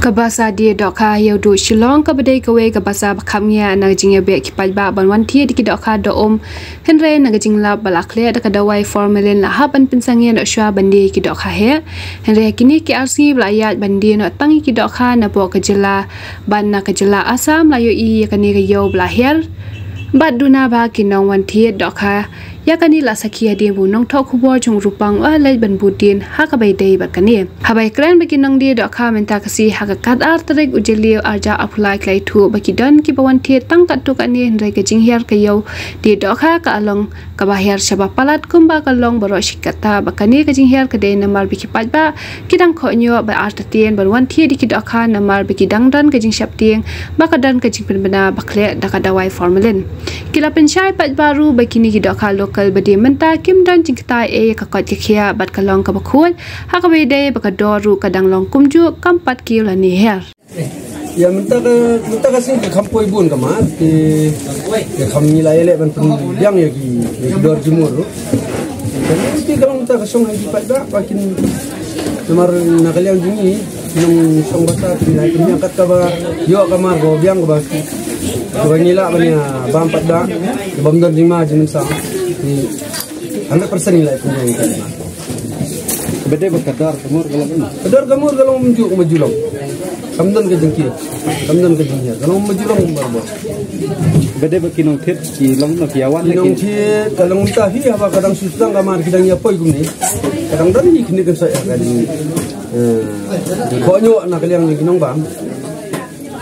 Kabasa dia doka yaudu Shillong kabadai kawe kabasa bakamnya nagajingnya be kipai ba banwan tie diki doka do Henry nagajing lab balakle da kadawai formalin la haban pinsangnya no shwa bandi ki doka he Henry kini ki arsi blayat bandi no tangi ki doka na bo kajela ban na kajela asam layo I kani kayo blahir baduna ba kinong wan tie doka yakani la sakia dia bu nong thok hubo chung rupang a lai ban budin ha ka bai dei ba kani habai kran ba kinong dia dokha menta kasi ha ka kat ar trek ujelio arja apulai klai thu ba ki don ki bawan the tang kat tu kani rai ka jing her ka yo dia dokha ka along ka ba her shaba palat kumba ka long baro shikata ba kani ka jing her ka de namar bi ki pat ba kidang kho nyo ba ar tatien ban wan the di ki dokha namar bi ki dang dan ka jing shap tieng ba ka dan ka jing pen bana ba khle da ka dawai formalin kila penchai pat baru ba kini ki dokha kal badi menta kim dan jingtai kakot kia bat kalong ka bakut ha ka bede baka doru kadang long kumju kampat kilo ni her ya menta ka sing kampoi bun ka ma ti ya kami la ele ban pun yang ya ki dor jumur dan ti kalong menta ka song haji pada pakin nomor nakaliang jingi nung song bata ti na ki angkat ka ba yo kamar go biang go ba ko nila banya bam pada bam dor jima jimin sa 100% nilai punya ini. Beda berkadar kamur kalau maju long. Kamdan ke jengkir, kamdan ke jengkir. Kalau maju long berapa? Beda berkinong tit ki long nak kiawan lagi. Kinong tit kalau muntah hi apa kadang susah kamar kita apa ikum ni. Kadang dan ni kini kan saya kali. Konyo nak kalian lagi nong bang.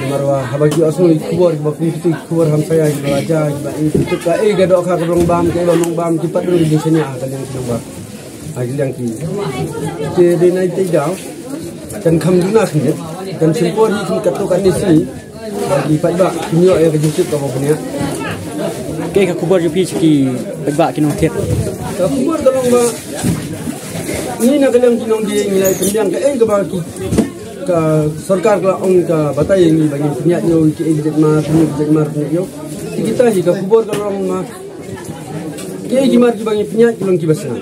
Marwah habagi asal kubur itu kubur ham saya aja itu ka gadok ka rong bam ke long bam ki pat di sini kalian kinong yang ki de nai te daw dan kham duna khne dan simpor ni kin kato kan ni si di pat ba kinyo ka jusip ka punya ke ka kubur ju pi ki ba kinong thet ka kubur kalong ba ni na kalian kinong di nilai pendiang ka ka ba ki ka sarkar ka ong ka batai ni bagi penyak yo ki ejek ma yo kita hi ka kubur kalong ma ke gimar ki bagi penyak kilong ki basna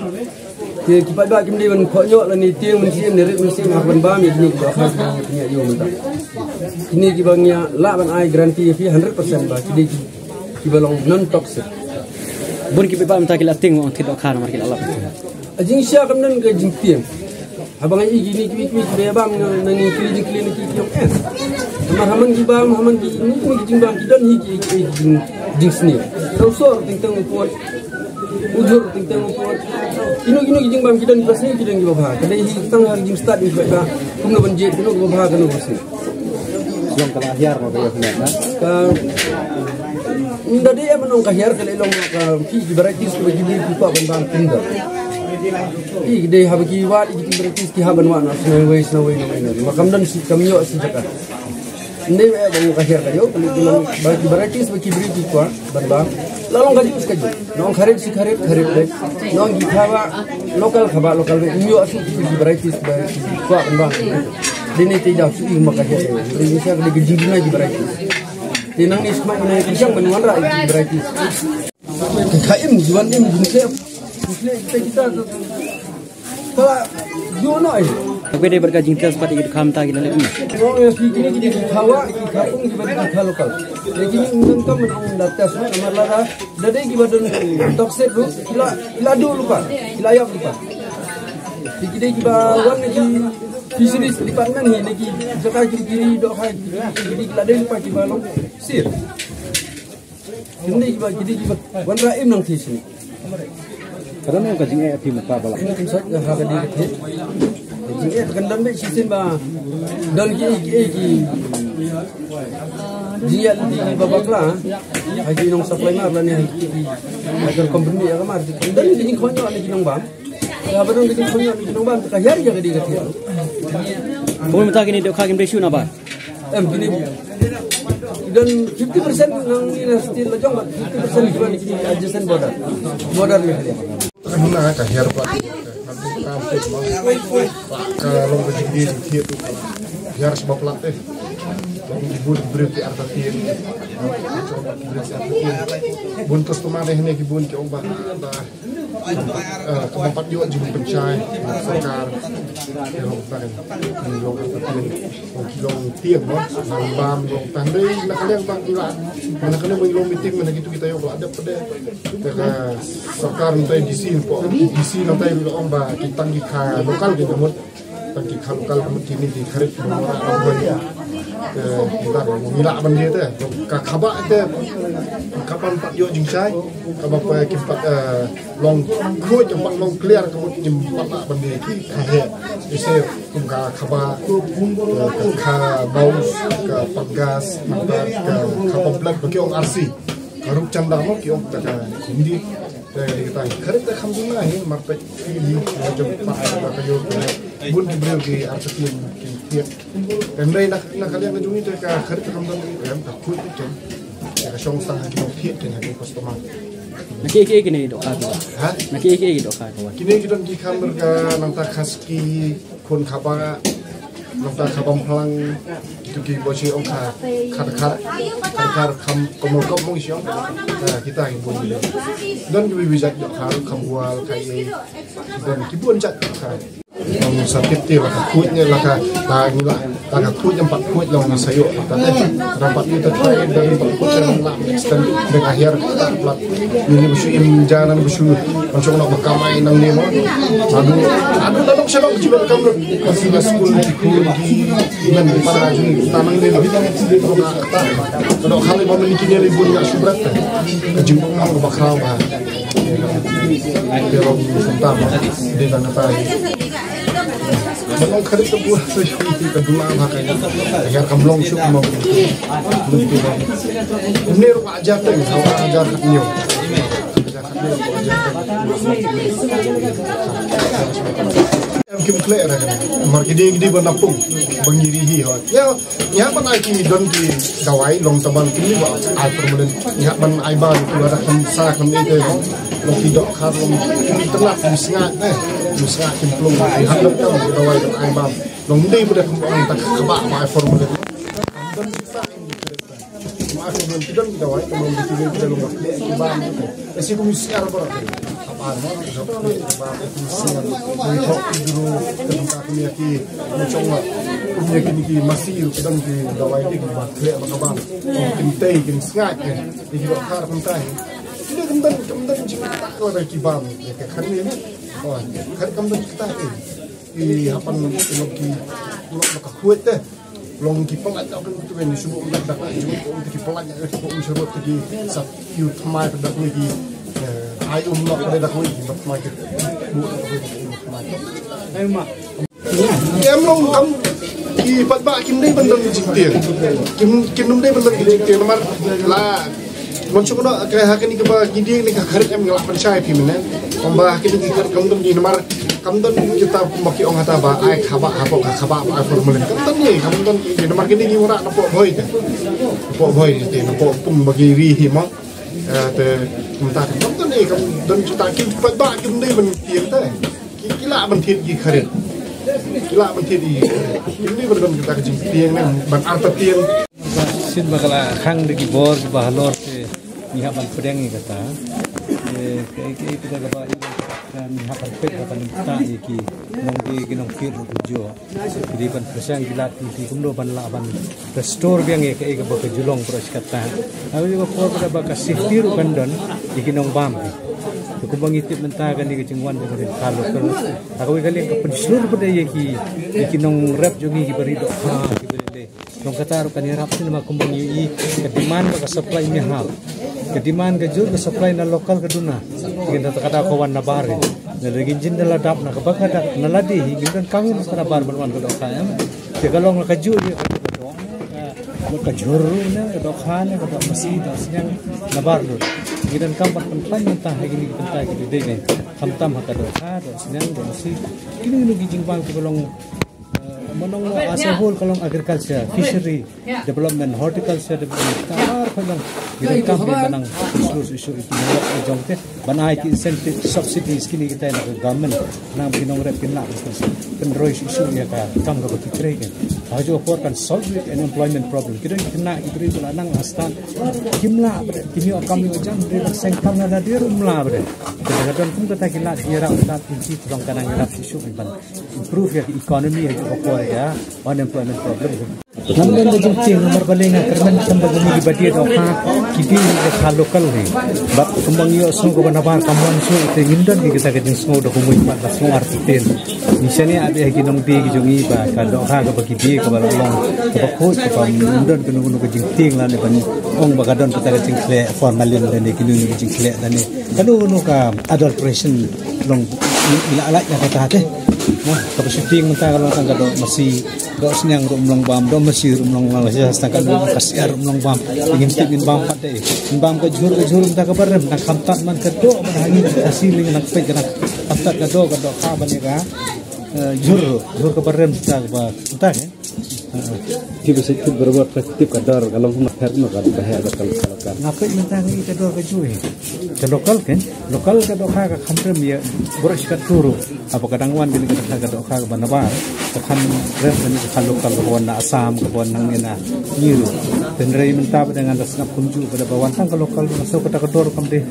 ke ki pa ba kim de ban kho yo la ni tieng mun sim ne rit mun sim ban ba mi ni ka ha penyak yo mun ta ini ki bangnya la ban ai garanti fi 100% ba ki de ki balong non toxic bun ki ba mta ki la ting on ti do khan mar ki la ajing sya kam nan ga jing tieng abang ai gini ki be bang nani klinik ki yo haman ki bang haman ki ni jing bang ki don hi ki jing sni so sor ting tang ko ujur ting tang ko kino jing bang ki don pasni ki don ki ba ka dei hi tang har jing start ni ba kum no ban je kino ko ba ka no pasni long ka ahyar ma ba ya ka ndade ya manong ka ahyar ka le long ka fi ki baraki su ki bi ku pa ban bang tinda deh habis wat itu berarti ki haban wana snowy makam dan si kamyo si jaka ne bang kahir kayo kalau bagi berarti bagi beri kuat barbang lalu gaji uskaji nong kharit si kharit deh nong githawa lokal myo asu ki berarti bagi kuat barbang dini tidak su makahir ini saya lagi jingina ki berarti dinang ni semua ini kisang banwan ra ki berarti kaim juan ni jingke kita kalau jono ai beda berkajing tes pati itu kham ta gila lagi oh ya kini hawa kapung di badan lokal jadi nonton menong datas kamar lara dade ki badan toxic ru kila dulu lupa kila ayam lupa jadi ki bawan ni fisheries department ni lagi jaka kiri dok hai jadi kila dade lupa ki balong sir jadi ki wan raim nang sini karena yang kajing api mata balak ini kan saya harga di kecil jadi kan dan sistem ba dan ki dia di babakla haji nong supply mar lan ni agar company ya kamar dan ki konyo ni nong bam ya badong ki konyo ni nong bam ka yar ya di kecil pun mata kini dok kagim desu na ba gini dan 50% nang ni still lejong 50% juga ni adjacent border ni dia Huna ka her pa nanti kampus kalau begini dia tu her sebab latih Bun berarti artatin, buntus temaneh ni kibun ke ubah kempat juga jumlah pencai sekar yang bukan long artatin long tiang long bam long tandai nak kalian bang tulan mana kalian bagi long meeting mana gitu kita yang ada pada sekar nanti di sini nanti long bah kita ngika lokal gitu mut tangki lokal kini di karet orang kita mila benda tu kakabak tu kapan pak yo jingcai kabak kita long kuat jempat long clear kemudian jempat benda ki kahe ise kumka kabak ka baus ka pagas ka kapoblat bagi orang RC karuk canda mo ki orang tak hindi kita karet tak hamdulillah ni marpet ini macam pak kayo bun diberi ke artikel tiap dan mereka nak kalian ngejungi tu ke kerja kamdan yang takut itu ya song sang kita tiap dengan customer nak ike ni dok aku nak ike dok aku kini kita di kamar ke nanti kaski kon khabar nanti khabam pelang itu ki bosi ongka kar kam komol siang kita yang bun dan kita bisa dok kambual kayak dan kibun cat long sakit tu lah kuatnya lah lah kuat yang 4 kuat long sayur tapi dapat itu try dari 4 kuat yang nak extend dengan akhir plat ini bersyuim jalan bersyuim macam nak berkamai nang ni mah aduh tak siapa juga kamu masih sekolah di dengan para juni tanang ni kalau kali mau menikmati libur nak subrat kejumpa orang bakal bah kalau sentam di tanah tay Memang kerja buat sesuatu kedua makanya yang kamlong syuk mau ini rumah ajar tu awak ajar ni kim clear marketing di Bandapung bangirihi ya pan ai ki don ki dawai long taban ki ba ai permulan ya ban ai ba tu ada sa kam itu long tidak karung telah musnah kimplung di hadap kam dawai dan ai ba long ndi pada kembang tak kebak mai formulan dan bisa maaf belum tidak dawai kalau dipilih dalam waktu kibam esi komisar ber apa masih dan di dawai di bakle bakabang kintai kin sngat di bakar pentai ini kemudian jika kalau ada kibam ya kan ini oh kan kemudian kita di apa lagi kuat deh long ki pelat aku tu kan semua orang dah ki pelat aku usaha pergi satu thamai pada lagi ayo nak pada dah kuih market ayo mak em long kam ki patba kim dei bandar jiktir kim dei bandar jiktir nomor la macam mana kayak hakini ke ba gidi ni ka kharit em ngelak percaya pi menen ombah kini ki kamdon di nomor kamdon kita maki ong hata ba ai khaba apa ai formulen kamdon ni kamdon di nomor kini ni ora napok boy ni napok pum bagi ri hi ma te kita kamdon ni kamdon kita kim patba kim dei ban tiang te kila ban thit ki kharit kila ban thit di ini ban kita jing tiang nang ban arta tiang sin bakala khang de ki bor ki bahalor se niha ban pedang ni kata ke kita ga ba niha ban pet kata ta ki nong ki nong fir jo di ban presang gilat ti kumdo ban la ban restore biang ke ba ke julong pros kata awi ba por pada ba ka siftir kandon di nong bam ko bang itip mentagan ni kecingwan de kalau aku kali ka penseluruh pada ki nong rap jogi ki bari do nong kata kan harap sin ma kumbang yi ke demand ka supply ni hal ke demand ke jur ke supply na lokal ke duna kita kata kawan na bare na lagi jin dala dap na kabaka dak na ladi higidan kami na bar barman ko kaya ke kalong ka jur dia ka jur na ka dokhan ka masjid asyang na bar do higidan kampat pan ta higini kita ta ki de ne kamtam ka do ha do syang do masjid kini nu gijing bang ko long Manong as a whole kalong agriculture, fishery, development, horticulture development, tar kalang kita kampi manang isu itu jongte banai ki incentive subsidies kini kita nak government nang pinong rep pinla kan rois isu ya ka kam ka kitre kan hajo for kan solve an employment problem kita kena ibri bula nang astan kimla kimi kami jam dari seng kam na dia rumla bre kadang kum kata kila kira utat kunci kurang kanang ngarap isu ban improve ya economy ya for ya unemployment problem Namdan da jingting nomor balinga kerman kembang ni badi do ha kidi ka local ni bab kembang yo sung ko banabar kamuan su te ngindon ki kita keding sung do kumui pat la sung artitel misani ade ki nong di ki jongi ba ka do ha ka bagi di ka balong ka ko ka ngindon ke nunu ka jingting la ne ban ong ba ka don kita ka jingkle formalin dan ki nunu ki jingkle dan ni kanu nu ka adulteration long ila ala ya kata te nah ka shooting menta kalau tangga do masih do senyang rumlong bam do masih rumlong Malaysia setangkan do kasiar rumlong bam ingin tin bam pate bam ka jur menta ka barem nak kamtat man ka do manhangi hasiling nak pe kana kamtat ka do ka bani ka jur ka barem ta ba ta ke Kita bisa berbuat praktik kadar kalau nak hari nak bahaya kalau ngapai menta ngi ka do ka juhe ka lokal kan lokal ka do ka kamprem ya boros ka turu apa kadangwan gini ka do ka banabar kan rem ni ka lokal ko na asam ko nang ina niru tenrei menta dengan dasna kunju pada bawantang ka lokal masuk ka dor kam de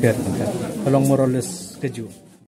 kalong morales keju